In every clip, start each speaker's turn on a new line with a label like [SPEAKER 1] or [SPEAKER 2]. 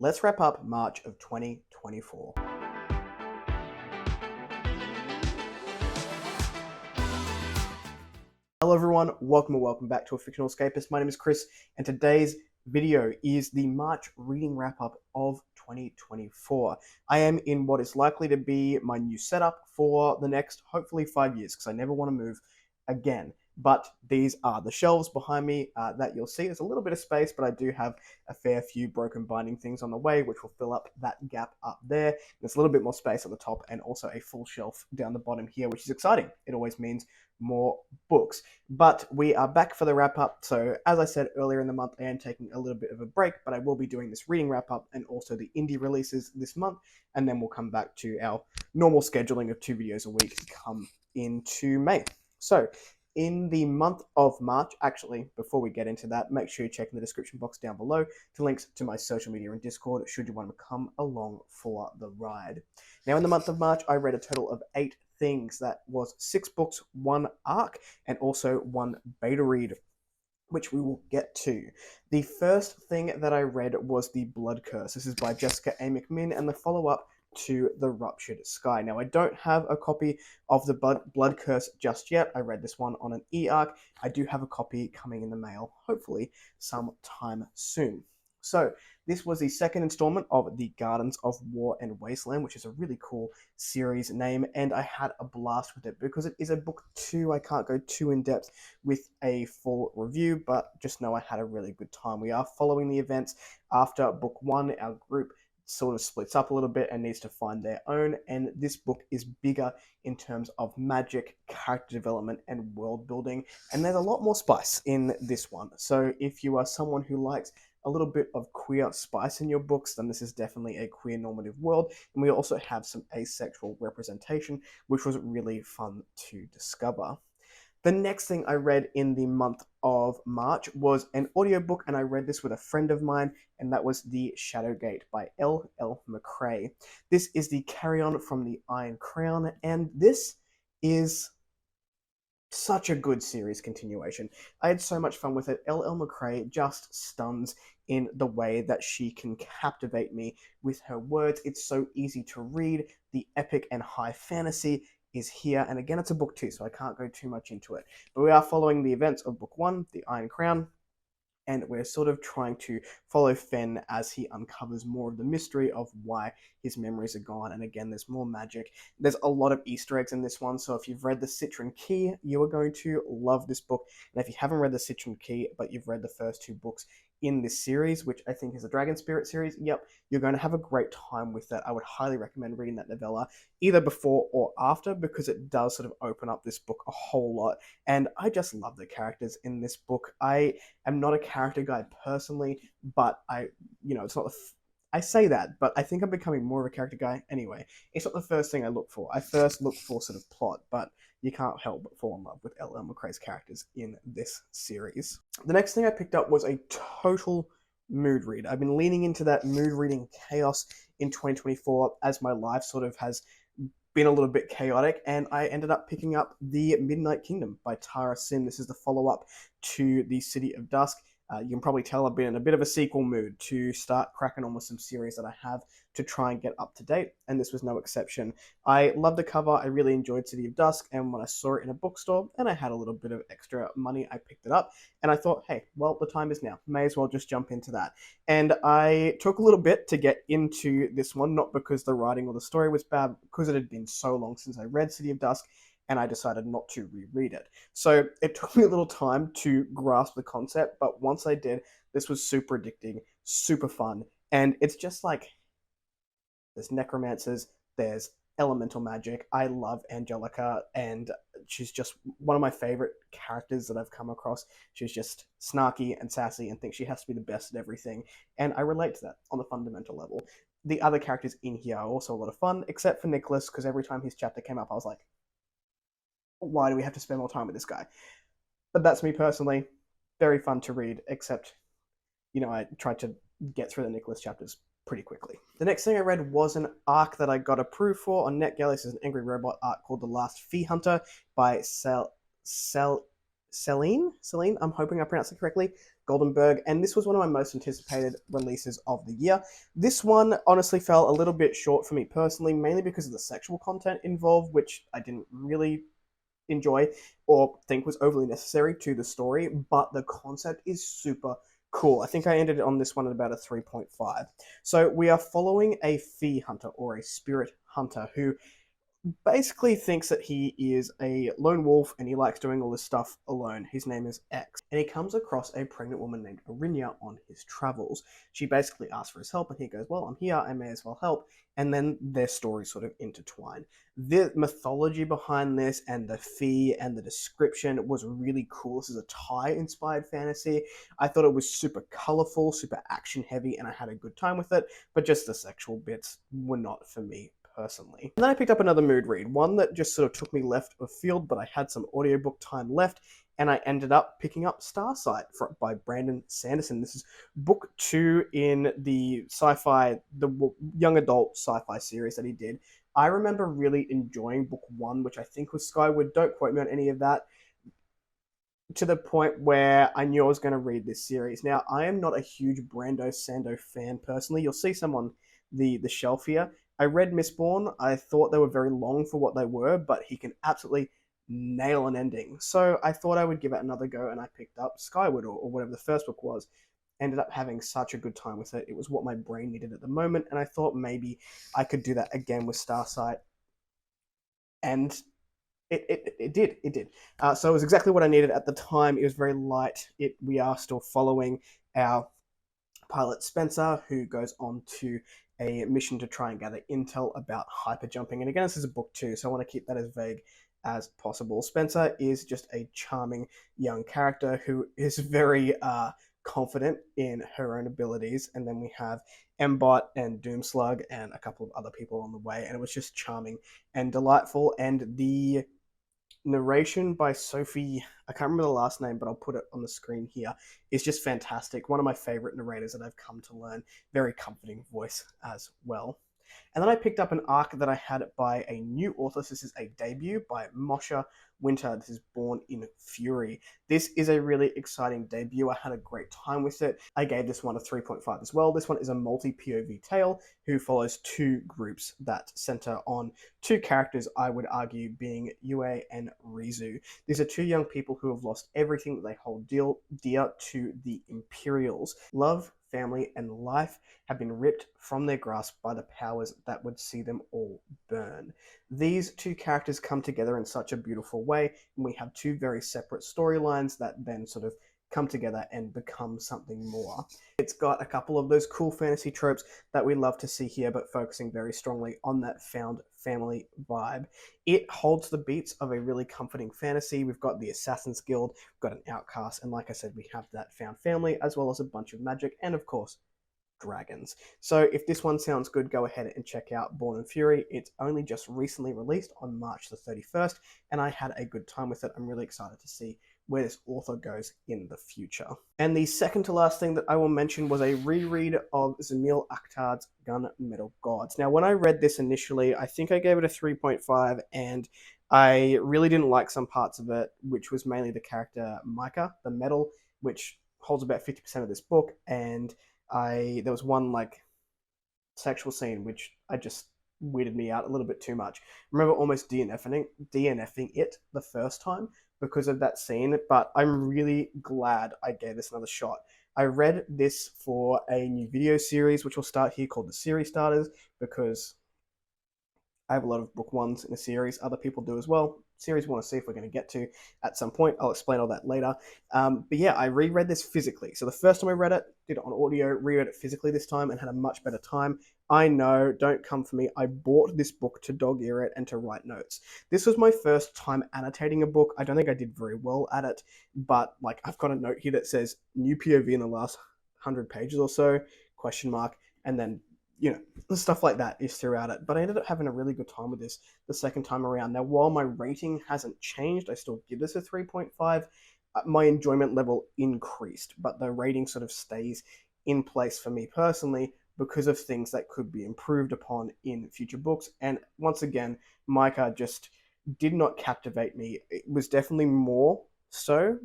[SPEAKER 1] Let's wrap up March of 2024. Hello everyone, welcome back to A Fictional Escapist. My name is Kris, and today's video is the March reading wrap-up of 2024. I am in what is likely to be my new setup for the next, hopefully, 5 years, because I never want to move again. But these are the shelves behind me that you'll see. There's a little bit of space, but I do have a fair few broken binding things on the way, which will fill up that gap up there. There's a little bit more space at the top and also a full shelf down the bottom here, which is exciting. It always means more books. But we are back for the wrap up. So as I said earlier in the month, I am taking a little bit of a break, but I will be doing this reading wrap up and also the indie releases this month. And then we'll come back to our normal scheduling of 2 videos a week come into May. So in the month of March, actually, before we get into that, make sure you check in the description box down below to links to my social media and Discord should you want to come along for the ride. Now, in the month of March, I read a total of 8 things. That was 6 books, 1 arc, and also 1 beta read, which we will get to. The first thing that I read was The Blood Curse. This is by Jessica A. McMinn and the follow-up to The Ruptured Sky. Now, I don't have a copy of The Blood Curse just yet. I read this one on an e-arc. I do have a copy coming in the mail, hopefully sometime soon. So, this was the second installment of The Gardens of War and Wasteland, which is a really cool series name, and I had a blast with it because it is a book 2. I can't go too in depth with a full review, but just know I had a really good time. We are following the events after book 1. Our group sort of splits up a little bit and needs to find their own, and this book is bigger in terms of magic, character development, and world building, and there's a lot more spice in this one. So if you are someone who likes a little bit of queer spice in your books, then this is definitely a queer normative world, and we also have some asexual representation, which was really fun to discover. The next thing I read in the month of March was an audiobook, and I read this with a friend of mine, and that was The Shadowgate by L.L. McCrae. This is the carry-on from The Iron Crown, and this is such a good series continuation. I had so much fun with it. L.L. McCrae just stuns in the way that she can captivate me with her words. It's so easy to read. The epic and high fantasy is here, and again, it's a book 2, so I can't go too much into it. But we are following the events of book 1, The Iron Crown, and we're sort of trying to follow Fenn as he uncovers more of the mystery of why his memories are gone. And again, there's more magic. There's a lot of Easter eggs in this one, so if you've read The Citron Key, you are going to love this book. And if you haven't read The Citron Key, but you've read the first 2 books in this series, which I think is a Dragon Spirit series, yep, you're going to have a great time with that. I would highly recommend reading that novella either before or after, because it does sort of open up this book a whole lot. And I just love the characters in this book. I am not a character guy personally, but it's not I say that, but I think I'm becoming more of a character guy anyway. It's not the first thing I look for. I first look for sort of plot, but you can't help but fall in love with L.L. McCrae's characters in this series. The next thing I picked up was a total mood read. I've been leaning into that mood reading chaos in 2024 as my life sort of has been a little bit chaotic, and I ended up picking up The Midnight Kingdom by Tara Sim. This is the follow-up to The City of Dusk. You can probably tell I've been in a bit of a sequel mood to start cracking on with some series that I have to try and get up to date, and this was no exception. I loved the cover, I really enjoyed City of Dusk, and when I saw it in a bookstore and I had a little bit of extra money, I picked it up, and I thought, hey, well, the time is now. May as well just jump into that. And I took a little bit to get into this one, not because the writing or the story was bad, because it had been so long since I read City of Dusk, and I decided not to reread it. So it took me a little time to grasp the concept, but once I did, this was super addicting, super fun, and it's just like, there's necromancers, there's elemental magic. I love Angelica, and she's just one of my favorite characters that I've come across. She's just snarky and sassy and thinks she has to be the best at everything, and I relate to that on the fundamental level. The other characters in here are also a lot of fun, except for Nicholas, because every time his chapter came up, I was like, why do we have to spend more time with this guy? But that's me personally. Very fun to read, except, I tried to get through the Nicholas chapters pretty quickly. The next thing I read was an arc that I got approved for on NetGalley. This is an Angry Robot arc called The Last Phi Hunter by Celine, I'm hoping I pronounced it correctly, Goldenberg, and this was one of my most anticipated releases of the year. This one honestly fell a little bit short for me personally, mainly because of the sexual content involved, which I didn't really enjoy or think was overly necessary to the story, but the concept is super cool. I think I ended on this one at about a 3.5. So we are following a Phi Hunter or a spirit hunter who basically thinks that he is a lone wolf and he likes doing all this stuff alone. His name is X. And he comes across a pregnant woman named Arinya on his travels. She basically asks for his help and he goes, well, I'm here, I may as well help. And then their stories sort of intertwine. The mythology behind this and the fee and the description was really cool. This is a Thai-inspired fantasy. I thought it was super colorful, super action-heavy, and I had a good time with it, but just the sexual bits were not for me personally. And then I picked up another mood read, one that just sort of took me left of field, but I had some audiobook time left, and I ended up picking up Starsight by Brandon Sanderson. This is book 2 in the young adult sci-fi series that he did. I remember really enjoying book 1, which I think was Skyward. Don't quote me on any of that, to the point where I knew I was going to read this series. Now, I am not a huge Brando Sando fan personally. You'll see some on the shelf here. I read Mistborn. I thought they were very long for what they were, but he can absolutely nail an ending. So I thought I would give it another go, and I picked up Skyward, or whatever the first book was. Ended up having such a good time with it. It was what my brain needed at the moment, and I thought maybe I could do that again with Starsight. And it did. So it was exactly what I needed at the time. It was very light. We are still following our pilot Spencer, who goes on to a mission to try and gather intel about hyperjumping. And again, this is a book 2, so I want to keep that as vague as possible. Spencer is just a charming young character who is very confident in her own abilities. And then we have Mbot and Doomslug and a couple of other people on the way. And it was just charming and delightful. And the narration by Sophie, I can't remember the last name, but I'll put it on the screen here, is just fantastic. One of my favorite narrators that I've come to learn. Very comforting voice as well. And then I picked up an arc that I had by a new author. This is a debut by Moshe Winter. This is Born in Fury. This is a really exciting debut. I had a great time with it. I gave this one a 3.5 as well. This one is a multi-POV tale who follows 2 groups that center on 2 characters, I would argue, being Yue and Rizu. These are 2 young people who have lost everything that they hold dear to the Imperials. Love, family, and life have been ripped from their grasp by the powers that would see them all burn. These 2 characters come together in such a beautiful way, and we have 2 very separate storylines that then sort of come together and become something more. It's got a couple of those cool fantasy tropes that we love to see here, but focusing very strongly on that found family vibe. It holds the beats of a really comforting fantasy. We've got the Assassin's Guild, we've got an outcast, and like I said, we have that found family, as well as a bunch of magic, and of course, dragons. So if this one sounds good, go ahead and check out Born in Fury. It's only just recently released on March the 31st, and I had a good time with it. I'm really excited to see where this author goes in the future. And the second to last thing that I will mention was a reread of Zamil Akhtar's Gunmetal Gods. Now, when I read this initially, I think I gave it a 3.5, and I really didn't like some parts of it, which was mainly the character Micah, the metal, which holds about 50% of this book, and there was one like sexual scene which I just weirded me out a little bit too much. I remember almost DNFing it the first time because of that scene, but I'm really glad I gave this another shot. I read this for a new video series which will start here called the Series Starters, because I have a lot of book 1s in a series. Other people do as well. Series we want to see if we're going to get to at some point. I'll explain all that later. But yeah, I reread this physically. So the first time I read it, did it on audio, reread it physically this time, and had a much better time. I know, don't come for me. I bought this book to dog ear it and to write notes. This was my first time annotating a book. I don't think I did very well at it, but like I've got a note here that says new POV in the last 100 pages or so, question mark, and then stuff like that is throughout it. But I ended up having a really good time with this the second time around. Now, while my rating hasn't changed, I still give this a 3.5. My enjoyment level increased, but the rating sort of stays in place for me personally because of things that could be improved upon in future books. And once again, Micah just did not captivate me. It was definitely more So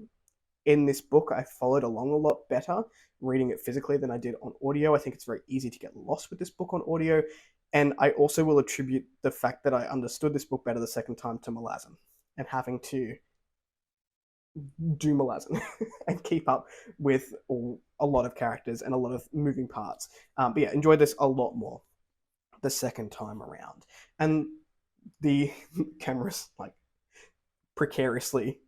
[SPEAKER 1] in this book, I followed along a lot better reading it physically than I did on audio. I think it's very easy to get lost with this book on audio. And I also will attribute the fact that I understood this book better the second time to Malazan and having to do Malazan and keep up with a lot of characters and a lot of moving parts. But yeah, enjoyed this a lot more the second time around. And the camera's like precariously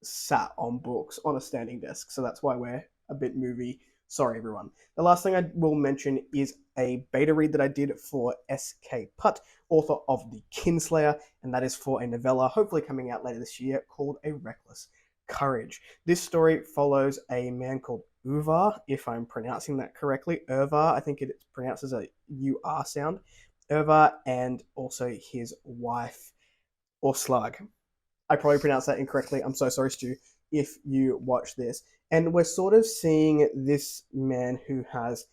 [SPEAKER 1] sat on books on a standing desk, so that's why we're a bit movie. Sorry, everyone. The last thing I will mention is a beta read that I did for S.K. Putt, author of The Kinslayer, and that is for a novella hopefully coming out later this year called A Reckless Courage. This story follows a man called Uvar, if I'm pronouncing that correctly. Urvar, I think it's pronounced as a U-R sound. Urvar, and also his wife, Orslag. I probably pronounced that incorrectly. I'm so sorry, Stu, if you watch this. And we're sort of seeing this man who has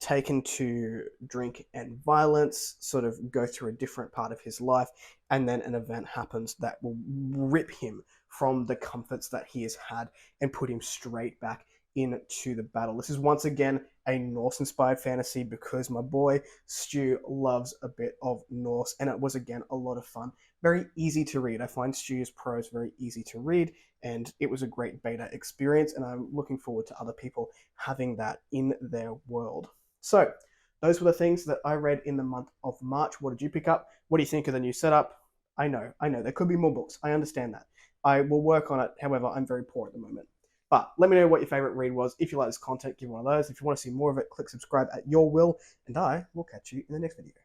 [SPEAKER 1] taken to drink and violence sort of go through a different part of his life, and then an event happens that will rip him from the comforts that he has had and put him straight back into the battle. This is once again a Norse-inspired fantasy because my boy Stu loves a bit of Norse, and it was again a lot of fun. Very easy to read. I find Stu's prose very easy to read, and it was a great beta experience, and I'm looking forward to other people having that in their world. So, those were the things that I read in the month of March. What did you pick up? What do you think of the new setup? I know, there could be more books. I understand that. I will work on it. However, I'm very poor at the moment. But let me know what your favorite read was. If you like this content, give one of those. If you want to see more of it, click subscribe at your will, and I will catch you in the next video.